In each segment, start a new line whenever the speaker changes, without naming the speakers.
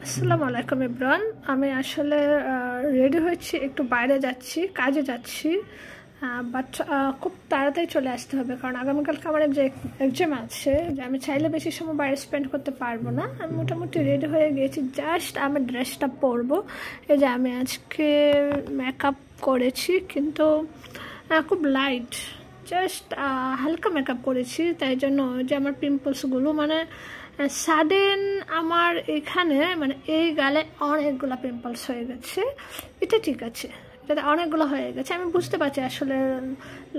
আসসালামু আলাইকুম ইব্রান। আমি আসলে রেডি হয়েছি, একটু বাইরে যাচ্ছি, কাজে যাচ্ছি, বাট খুব তাড়াতাড়ি চলে আসতে হবে কারণ আগামীকালকে আমার যে এক্সাম আছে, যে আমি চাইলে বেশি সময় বাইরে স্পেন্ড করতে পারবো না। আমি মোটামুটি রেডি হয়ে গিয়েছি, জাস্ট আমি ড্রেসটা পরবো। এই যে আমি আজকে মেকআপ করেছি, কিন্তু খুব লাইট, জাস্ট হালকা মেকআপ করেছি, তাই জন্য যে আমার পিম্পলসগুলো মানে সাডেন আমার এখানে মানে এই গালে অনেকগুলো পিম্পলস হয়ে গেছে। এটা ঠিক আছে, এটা অনেকগুলো হয়ে গেছে, আমি বুঝতে পারছি। আসলে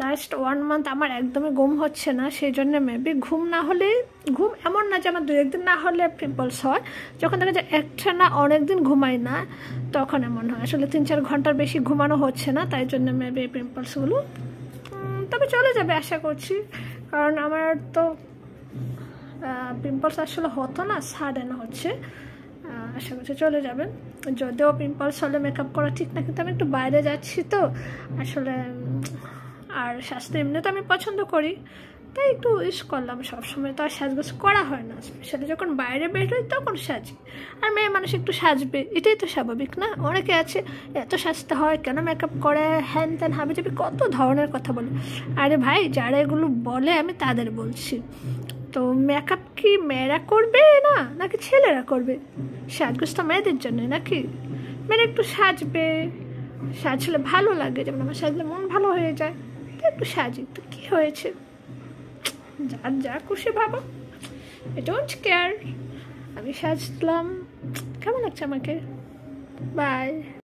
লাস্ট 1 মান্থ আমার একদমই ঘুম হচ্ছে না, সেই জন্য মেবি ঘুম না হলে, ঘুম এমন না যে আমার 2-1 দিন না হলে পিম্পলস হয়, যখন দেখা যায় একটা না অনেক দিন ঘুমাই না তখন এমন হয়। আসলে 3-4 ঘন্টার বেশি ঘুমানো হচ্ছে না, তাই জন্য মেবি এই পিম্পলসগুলো, তবে চলে যাবে আশা করছি। কারণ আমার তো পিম্পলস আসলে হতো না, সাডেন হচ্ছে, আশা করছি চলে যাবে। যদিও পিম্পলস হলে মেকআপ করা ঠিক না, কিন্তু আমি একটু বাইরে যাচ্ছি তো আসলে, আর স্বাস্থ্য এমনি তো আমি পছন্দ করি, তাই একটু ইউজ করলাম। সবসময় তো আর সাজগোজ করা হয় না, স্পেশালি যখন বাইরে বের হই তখন সাজি। আর মেয়ে মানুষ একটু সাজবে, এটাই তো স্বাভাবিক না? অনেকে আছে এত সাজতে হয় কেন, মেকআপ করে, হ্যান ত্যান হাবি যাবি কত ধরনের কথা বলে। আরে ভাই, যারা এগুলো বলে আমি তাদের বলছি, তো মেকআপ কি মেয়েরা করবে না নাকি ছেলেরা করবে? সাজগোজ তো মেয়েদের জন্য নাকি? মেয়েরা একটু সাজবে, সাজলে ভালো লাগে, যেমন আমার সাজলে মন ভালো হয়ে যায়, তো একটু সাজি, তো কী হয়েছে? যার যা খুশি ভাবো, আই ডোন্ট কেয়ার। আমি সাজলাম, কেমন লাগছে আমাকে? বাই।